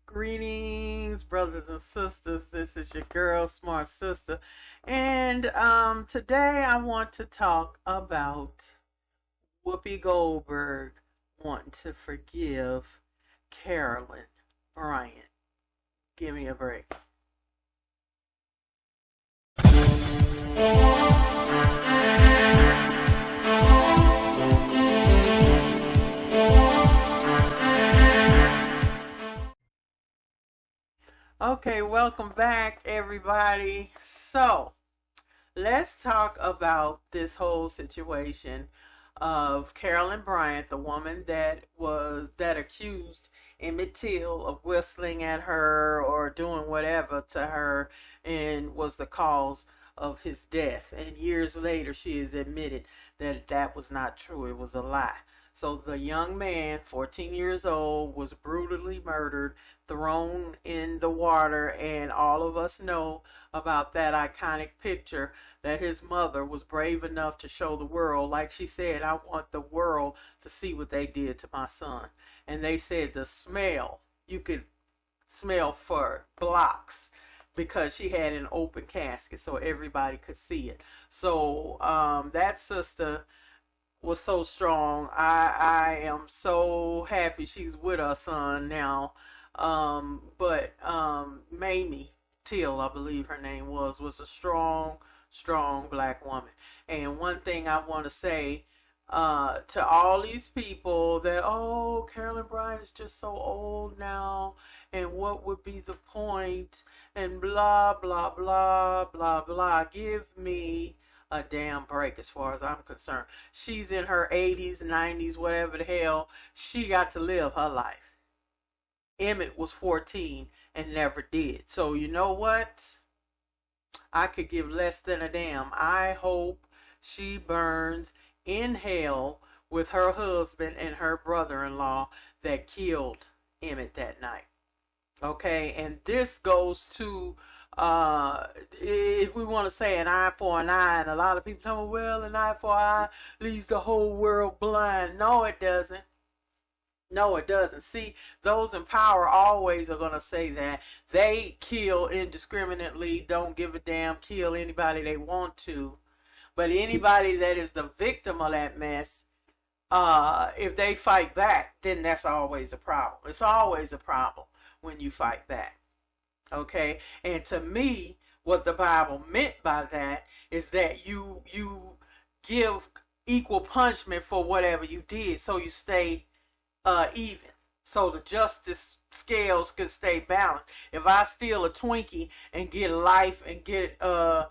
Greetings, brothers and sisters. This is your girl, Smartsistah. And today I want to talk about Whoopi Goldberg wanting to forgive Carolyn Bryant. Give me a break. Okay, welcome back, everybody. So, let's talk about this whole situation of Carolyn Bryant, the woman that accused Emmett Till of whistling at her or doing whatever to her and was the cause of his death. And years later, she has admitted that that was not true. It was a lie. So the young man, 14 years old, was brutally murdered, thrown in the water, and all of us know about that iconic picture that his mother was brave enough to show the world. Like she said, I want the world to see what they did to my son. And they said the smell, you could smell for blocks because she had an open casket so everybody could see it. So that sister was so strong. I am so happy she's with her son now. But Mamie Till, I believe her name was a strong black woman. And one thing I want to say to all these people that, oh, Carolyn Bryant is just so old now, and what would be the point, and blah, blah, blah, blah, blah. Give me a damn break as far as I'm concerned. She's in her 80s, 90s, whatever the hell. She got to live her life. Emmett was 14 and never did. So you know what? I could give less than a damn. I hope she burns in hell with her husband and her brother-in-law that killed Emmett that night. Okay, and this goes to if we want to say an eye for an eye, and a lot of people tell me, well, an eye for an eye leaves the whole world blind. No, it doesn't. No, it doesn't. See, those in power always are going to say that. They kill indiscriminately, don't give a damn, kill anybody they want to. But anybody that is the victim of that mess, if they fight back, then that's always a problem. It's always a problem when you fight back. Okay? And to me, what the Bible meant by that is that you give equal punishment for whatever you did, so you stay even. So the justice scales could stay balanced. If I steal a Twinkie and get life and get the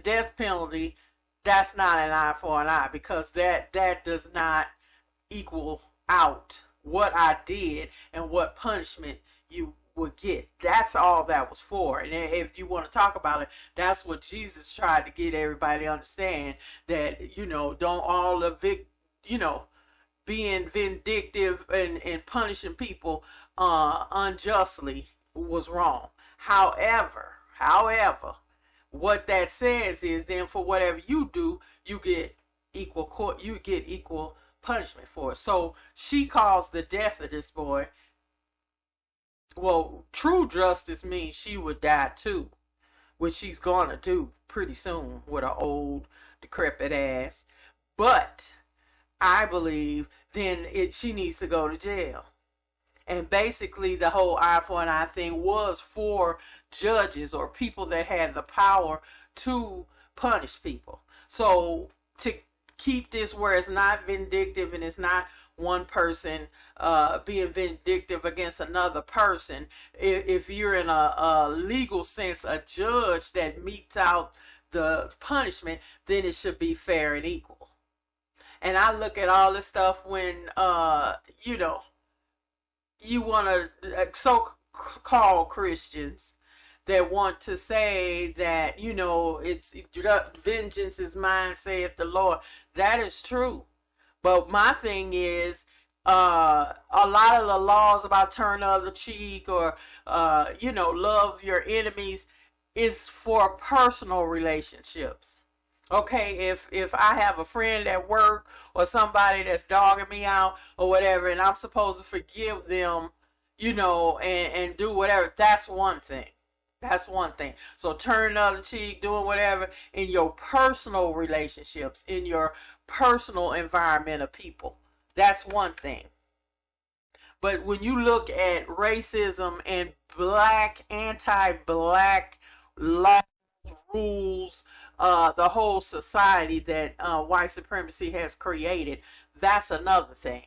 death penalty, that's not an eye for an eye, because that does not equal out what I did and what punishment you would get. That's all that was for. And if you want to talk about it, that's what Jesus tried to get everybody to understand, that, don't all being vindictive and punishing people unjustly was wrong. However, what that says is then for whatever you do, you get equal punishment for it. So she caused the death of this boy. Well, true justice means she would die too, which she's gonna do pretty soon with her old decrepit ass. But I believe then she needs to go to jail. And basically the whole eye for an eye thing was for judges or people that had the power to punish people. So to keep this where it's not vindictive and it's not one person being vindictive against another person, if you're in a legal sense a judge that metes out the punishment, then it should be fair and equal. And I look at all this stuff when you want to so-called Christians that want to say that, it's vengeance is mine, saith the Lord. That is true. But my thing is, a lot of the laws about turn the other cheek or, love your enemies is for personal relationships. Okay, if I have a friend at work or somebody that's dogging me out or whatever, and I'm supposed to forgive them, and do whatever. That's one thing. That's one thing. So turn the other cheek, doing whatever in your personal relationships, in your personal environment of people. That's one thing. But when you look at racism and anti-black laws, rules, the whole society that white supremacy has created, that's another thing.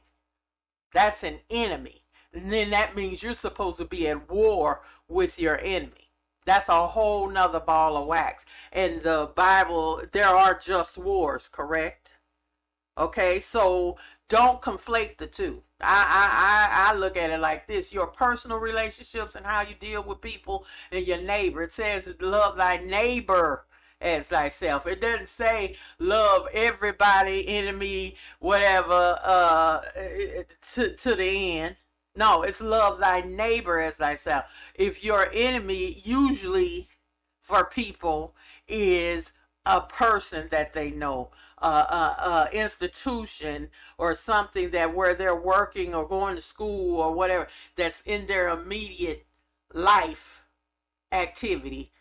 That's an enemy. And then that means you're supposed to be at war with your enemy. That's a whole nother ball of wax. In the Bible, there are just wars, correct? Okay, so don't conflate the two. I look at it like this. Your personal relationships and how you deal with people and your neighbor. It says love thy neighbor as thyself. It doesn't say love everybody, enemy, whatever, to the end. No, it's love thy neighbor as thyself. If your enemy, usually for people, is a person that they know, institution or something that where they're working or going to school or whatever, that's in their immediate life activity,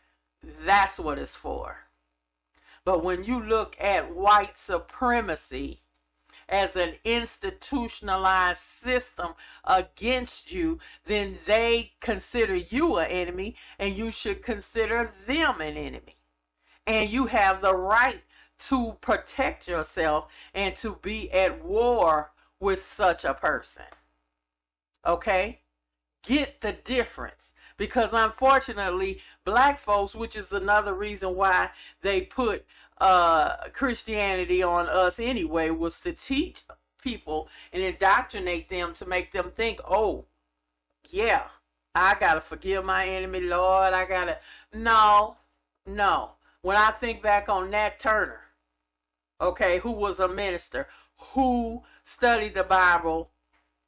that's what it's for. But when you look at white supremacy as an institutionalized system against you, then they consider you an enemy, and you should consider them an enemy. And you have the right to protect yourself and to be at war with such a person. Okay? Get the difference. Because unfortunately, black folks, which is another reason why they put Christianity on us anyway, was to teach people and indoctrinate them to make them think, oh, yeah, I gotta forgive my enemy, Lord. No. When I think back on Nat Turner, okay, who was a minister, who studied the Bible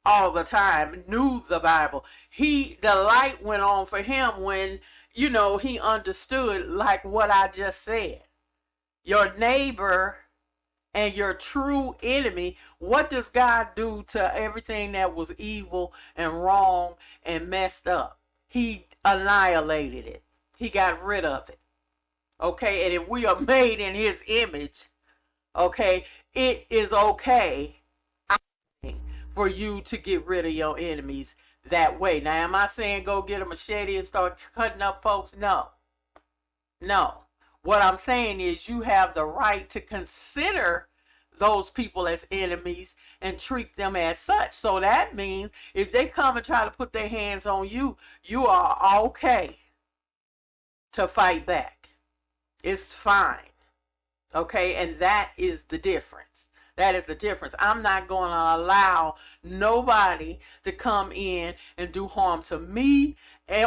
all the time, knew the Bible, the light went on for him when, he understood like what I just said. Your neighbor and your true enemy, what does God do to everything that was evil and wrong and messed up? He annihilated it. He got rid of it. Okay, and if we are made in his image, okay, it is okay for you to get rid of your enemies that way. Now, am I saying go get a machete and start cutting up folks? No. What I'm saying is you have the right to consider those people as enemies and treat them as such. So that means if they come and try to put their hands on you, you are okay to fight back. It's fine. Okay, and that is the difference. That is the difference. I'm not going to allow nobody to come in and do harm to me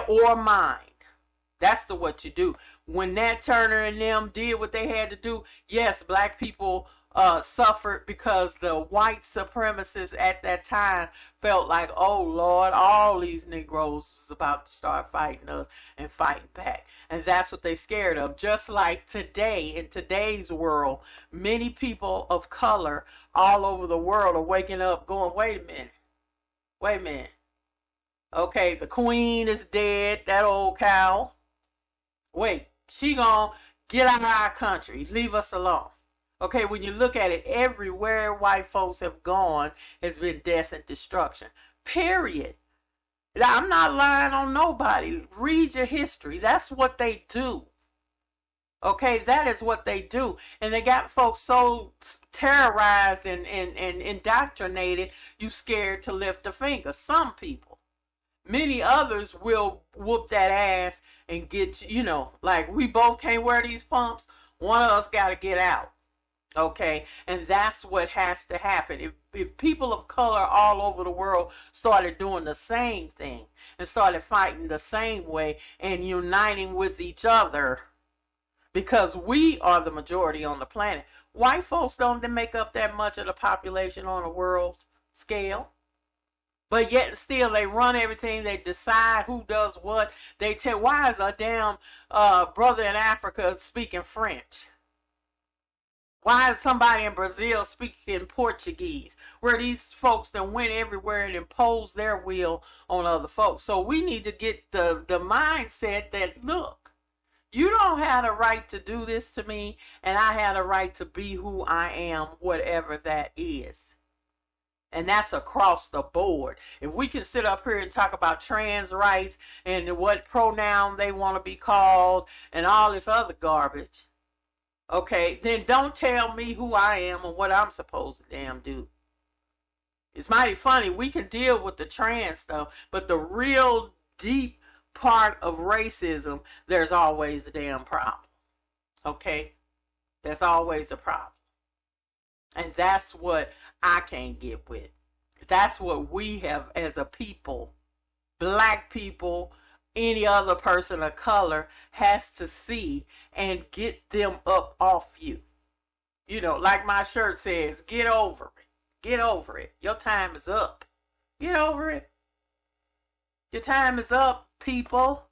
or mine. That's what you do. When Nat Turner and them did what they had to do, yes, black people suffered because the white supremacists at that time felt like, oh Lord, all these Negroes was about to start fighting us and fighting back. And that's what they scared of. Just like today, in today's world, many people of color all over the world are waking up going, wait a minute. Okay, the queen is dead, that old cow. Wait, she gonna get out of our country, leave us alone. Okay, when you look at it, everywhere white folks have gone has been death and destruction. Period. I'm not lying on nobody. Read your history. That's what they do. Okay, that is what they do. And they got folks so terrorized and indoctrinated, you scared to lift a finger. Some people. Many others will whoop that ass and get, like we both can't wear these pumps. One of us got to get out. Okay, and that's what has to happen. If people of color all over the world started doing the same thing and started fighting the same way and uniting with each other, because we are the majority on the planet. White folks don't make up that much of the population on a world scale. But yet still they run everything. They decide who does what. They tell, why is a damn brother in Africa speaking French? Why is somebody in Brazil speaking Portuguese? Where these folks that went everywhere and imposed their will on other folks. So we need to get the mindset that, look, you don't have a right to do this to me, and I have a right to be who I am, whatever that is. And that's across the board. If we can sit up here and talk about trans rights and what pronoun they want to be called and all this other garbage, okay, then don't tell me who I am and what I'm supposed to damn do. It's mighty funny. We can deal with the trans stuff, but the real deep part of racism, there's always a damn problem. Okay? There's always a problem. And that's what I can't get with. That's what we have as a people, black people, any other person of color has to see and get them up off you. You know, like my shirt says, get over it. Get over it. Your time is up. Get over it. Your time is up, people.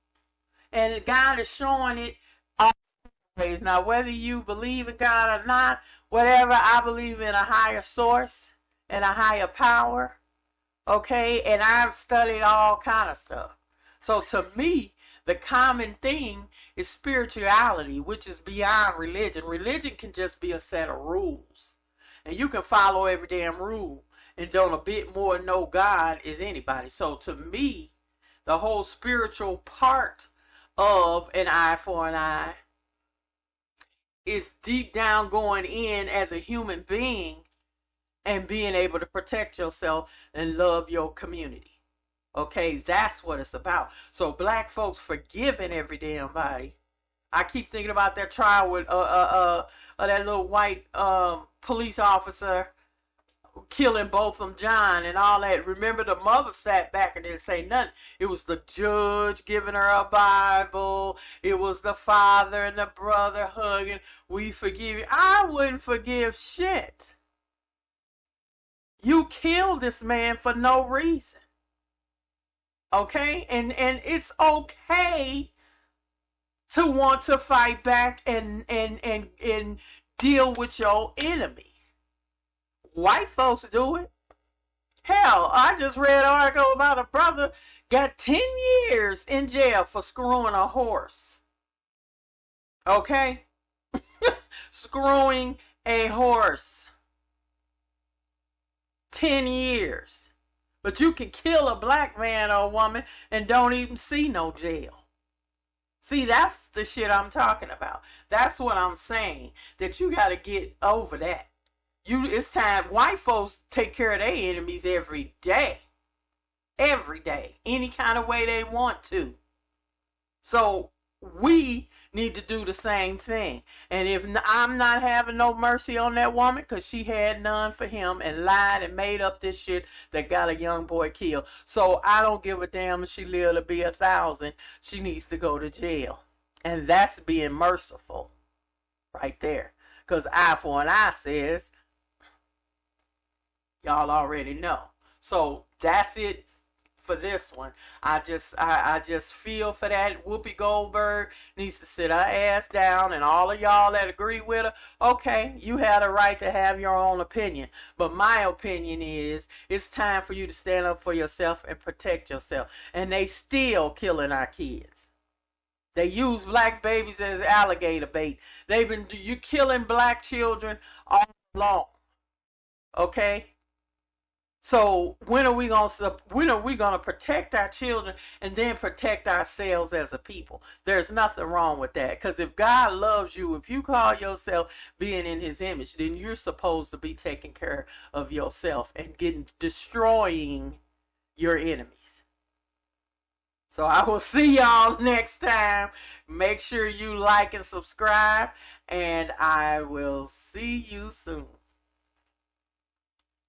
And God is showing it always. Now, whether you believe in God or not, whatever, I believe in a higher source and a higher power. Okay? And I've studied all kind of stuff. So to me, the common thing is spirituality, which is beyond religion. Religion can just be a set of rules. And you can follow every damn rule and don't a bit more know God as anybody. So to me, the whole spiritual part of an eye for an eye is deep down going in as a human being and being able to protect yourself and love your community. Okay, that's what it's about. So black folks forgiving every damn body. I keep thinking about that trial with that little white police officer killing both of them, John, and all that. Remember, the mother sat back and didn't say nothing. It was the judge giving her a Bible. It was the father and the brother hugging. We forgive you. I wouldn't forgive shit. You killed this man for no reason. Okay? And it's okay to want to fight back and deal with your enemy. White folks do it. Hell, I just read an article about a brother got 10 years in jail for screwing a horse. Okay? Screwing a horse. 10 years. But you can kill a black man or woman and don't even see no jail. See, that's the shit I'm talking about. That's what I'm saying. That you got to get over that. It's time. White folks take care of their enemies every day. Every day. Any kind of way they want to. So we need to do the same thing. And if I'm not having no mercy on that woman because she had none for him and lied and made up this shit that got a young boy killed. So I don't give a damn if she lived to be 1,000. She needs to go to jail. And that's being merciful right there. Because eye for an eye says, y'all already know. So that's it for this one. I just feel for that. Whoopi Goldberg needs to sit her ass down, and all of y'all that agree with her, okay, you have the right to have your own opinion. But my opinion is it's time for you to stand up for yourself and protect yourself. And they still killing our kids. They use black babies as alligator bait. You killing black children all along. Okay? So when are we gonna protect our children and then protect ourselves as a people? There's nothing wrong with that. Because if God loves you, if you call yourself being in his image, then you're supposed to be taking care of yourself and destroying your enemies. So I will see y'all next time. Make sure you like and subscribe, and I will see you soon.